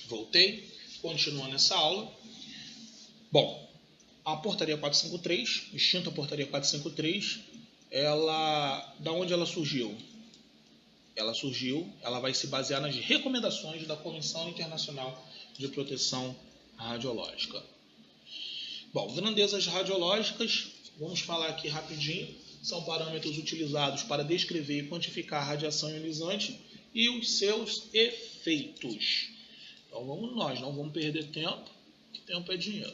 Voltei, continuando essa aula. Bom, a portaria 453, extinta portaria 453, da onde ela surgiu? Ela vai se basear nas recomendações da Comissão Internacional de Proteção Radiológica. Bom, grandezas radiológicas, vamos falar aqui rapidinho, são parâmetros utilizados para descrever e quantificar a radiação ionizante e os seus efeitos. Então vamos nós, não vamos perder tempo, que tempo é dinheiro.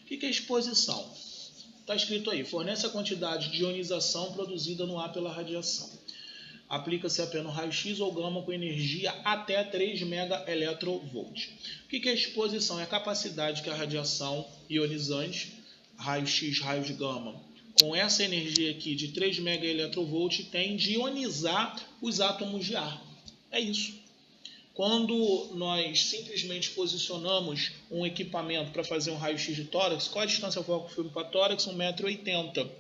O que é exposição? Está escrito aí, fornece a quantidade de ionização produzida no ar pela radiação. Aplica-se apenas raio-x ou gama com energia até 3 MeV. O que é exposição? É a capacidade que a radiação ionizante, raio-x, raios gama, com essa energia aqui de 3 MeV tem de ionizar os átomos de ar. É isso. Quando nós simplesmente posicionamos um equipamento para fazer um raio-x de tórax, qual a distância foco-filme para tórax? 1,80 m.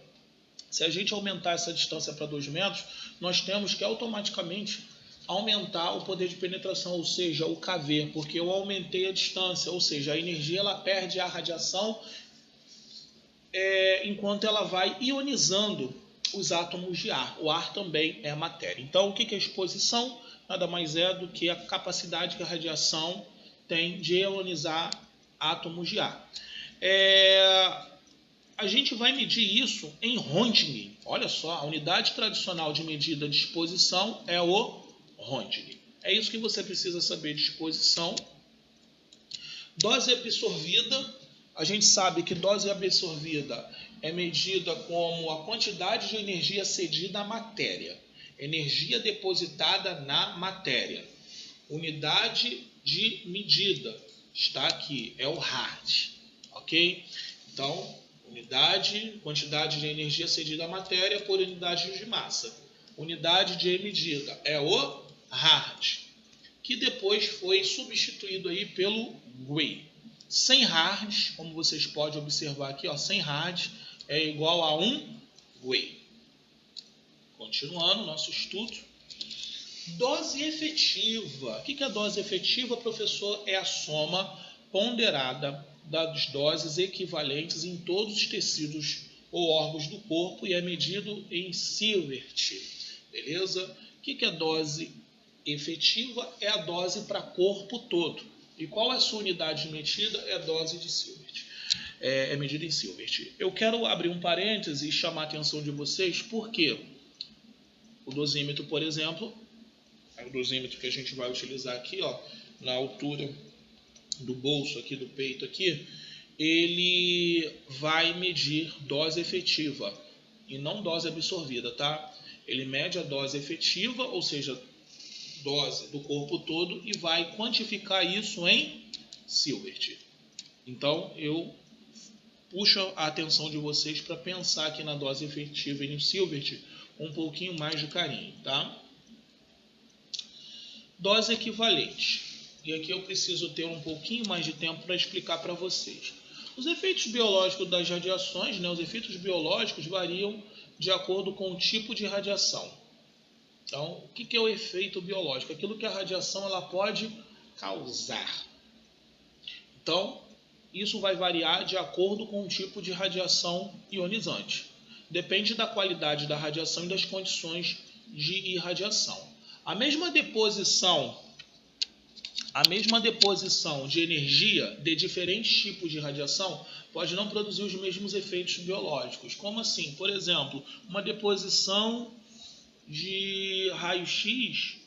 Se a gente aumentar essa distância para 2 metros, nós temos que automaticamente aumentar o poder de penetração, ou seja, o KV, porque eu aumentei a distância, ou seja, a energia ela perde a radiação enquanto ela vai ionizando os átomos de ar. O ar também é matéria. Então, o que é exposição? Nada mais é do que a capacidade que a radiação tem de ionizar átomos de ar. A gente vai medir isso em Röntgen. Olha só, a unidade tradicional de medida de exposição é o Röntgen. É isso que você precisa saber de exposição. Dose absorvida. A gente sabe que dose absorvida é medida como a quantidade de energia cedida à matéria. Energia depositada na matéria. Unidade de medida está aqui, é o Rad. Ok? Então, quantidade de energia cedida à matéria por unidade de massa. Unidade de medida é o Rad, que depois foi substituído aí pelo Gray. 100 Rad, como vocês podem observar aqui, 100 Rad é igual a 1 Gray. Continuando nosso estudo. Dose efetiva. O que é dose efetiva, professor? É a soma ponderada das doses equivalentes em todos os tecidos ou órgãos do corpo e é medido em sievert. Beleza? O que é dose efetiva? É a dose para corpo todo. E qual é a sua unidade medida? É a dose de sievert. É medida em sievert. Eu quero abrir um parêntese e chamar a atenção de vocês, porque o dosímetro, por exemplo, é o dosímetro que a gente vai utilizar aqui, na altura do bolso, aqui do peito, aqui, ele vai medir dose efetiva e não dose absorvida, tá? Ele mede a dose efetiva, ou seja, dose do corpo todo, e vai quantificar isso em sievert. Então, eu puxo a atenção de vocês para pensar aqui na dose efetiva e no sievert com um pouquinho mais de carinho, tá? Dose equivalente. E aqui eu preciso ter um pouquinho mais de tempo para explicar para vocês. Os efeitos biológicos das radiações, os efeitos biológicos variam de acordo com o tipo de radiação. Então, o que é o efeito biológico? Aquilo que a radiação ela pode causar. Então, isso vai variar de acordo com o tipo de radiação ionizante. Depende da qualidade da radiação e das condições de irradiação. A mesma deposição de energia de diferentes tipos de radiação pode não produzir os mesmos efeitos biológicos. Como assim? Por exemplo, uma deposição de raio-x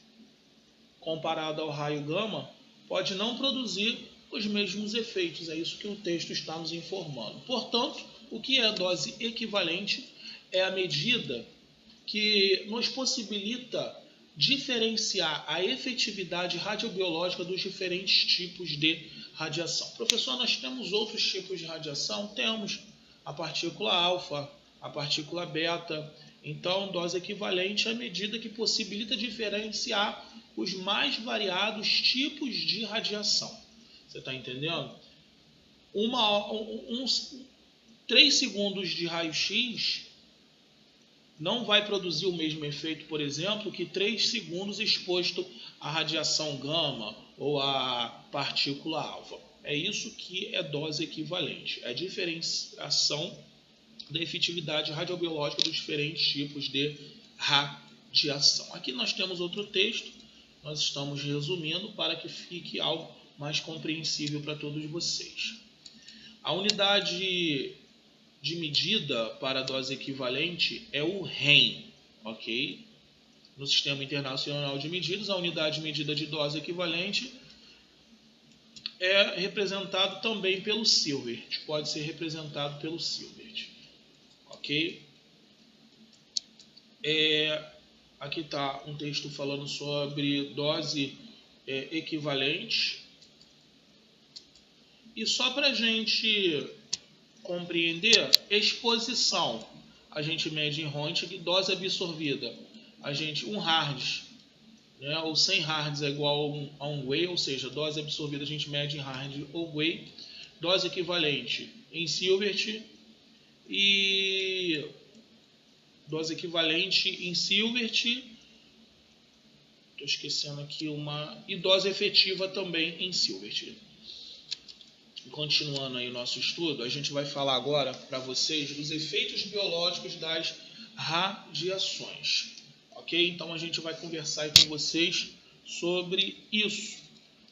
comparada ao raio gama pode não produzir os mesmos efeitos. É isso que o texto está nos informando. Portanto, o que é a dose equivalente? É a medida que nos possibilita diferenciar a efetividade radiobiológica dos diferentes tipos de radiação. Professor, nós temos outros tipos de radiação? Temos a partícula alfa, a partícula beta. Então, dose equivalente é a medida que possibilita diferenciar os mais variados tipos de radiação. Você está entendendo? 3 segundos de raio-x não vai produzir o mesmo efeito, por exemplo, que 3 segundos exposto à radiação gama ou à partícula alfa. É isso que é dose equivalente, é a diferenciação da efetividade radiobiológica dos diferentes tipos de radiação. Aqui nós temos outro texto, nós estamos resumindo para que fique algo mais compreensível para todos vocês. A unidade de medida para a dose equivalente é o REM, ok? No Sistema Internacional de Medidas, a unidade de medida de dose equivalente é representado também pelo Sievert, pode ser representado pelo Sievert, ok? Aqui está um texto falando sobre dose equivalente. E só para a gente compreender, exposição, a gente mede em Röntgen, dose absorvida, a gente 1 Hards, né, ou 100 Hards é igual a 1 Gray, ou seja, dose absorvida a gente mede em Hards ou Gray, dose equivalente em Sievert e dose equivalente em Sievert, estou esquecendo aqui e dose efetiva também em Sievert. Continuando aí o nosso estudo, a gente vai falar agora para vocês dos efeitos biológicos das radiações, ok? Então a gente vai conversar aí com vocês sobre isso.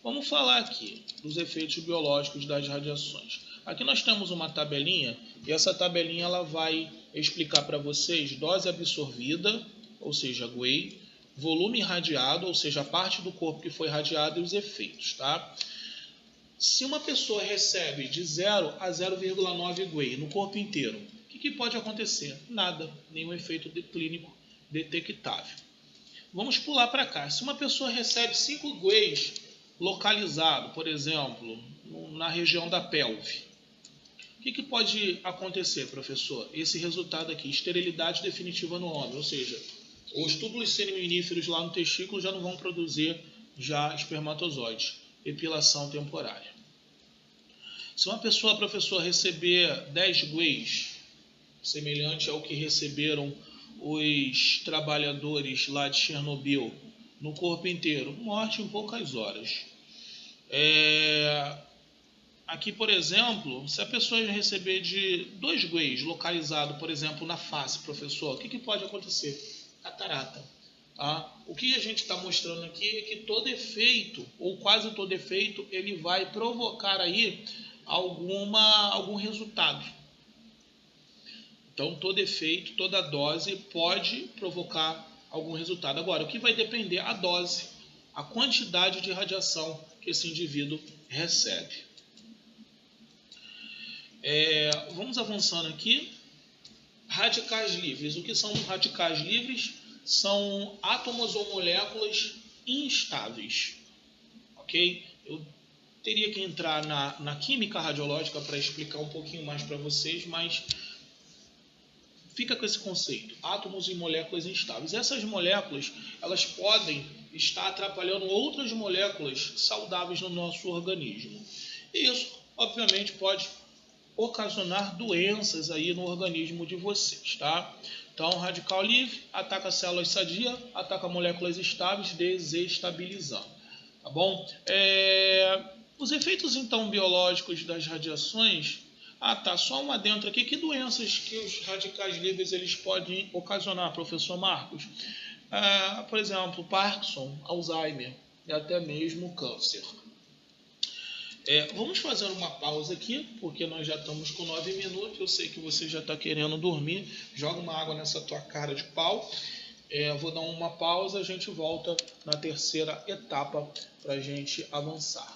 Vamos falar aqui dos efeitos biológicos das radiações. Aqui nós temos uma tabelinha e essa tabelinha ela vai explicar para vocês dose absorvida, ou seja, Gray, volume irradiado, ou seja, a parte do corpo que foi irradiada e os efeitos, tá? Se uma pessoa recebe de 0 a 0,9 Gray no corpo inteiro, o que pode acontecer? Nada, nenhum efeito clínico detectável. Vamos pular para cá. Se uma pessoa recebe 5 Grays localizado, por exemplo, na região da pelve, o que pode acontecer, professor? Esse resultado aqui, esterilidade definitiva no homem, ou seja, os túbulos seminíferos lá no testículo já não vão produzir já espermatozoides. Epilação temporária. Se uma pessoa, professor, receber 10 Grays, semelhante ao que receberam os trabalhadores lá de Chernobyl, no corpo inteiro, morte em poucas horas. Aqui, por exemplo, se a pessoa receber de 2 Grays localizado, por exemplo, na face, professor, o que pode acontecer? Catarata. Tá? O que a gente está mostrando aqui é que todo efeito, ou quase todo efeito, ele vai provocar aí algum resultado. Então, todo efeito, toda dose pode provocar algum resultado. Agora, o que vai depender? A dose, a quantidade de radiação que esse indivíduo recebe. Vamos avançando aqui. Radicais livres. O que são radicais livres? São átomos ou moléculas instáveis, ok? Eu teria que entrar na química radiológica para explicar um pouquinho mais para vocês, mas fica com esse conceito, átomos e moléculas instáveis. Essas moléculas, elas podem estar atrapalhando outras moléculas saudáveis no nosso organismo. E isso, obviamente, pode ocasionar doenças aí no organismo de vocês, tá? Então, radical livre ataca células sadias, ataca moléculas estáveis, desestabilizando, tá bom? Os efeitos, então, biológicos das radiações, só um adentro aqui, que doenças que os radicais livres eles podem ocasionar, professor Marcos? Por exemplo, Parkinson, Alzheimer e até mesmo câncer. Vamos fazer uma pausa aqui, porque nós já estamos com 9 minutos. Eu sei que você já está querendo dormir. Joga uma água nessa tua cara de pau. Vou dar uma pausa, a gente volta na terceira etapa para a gente avançar.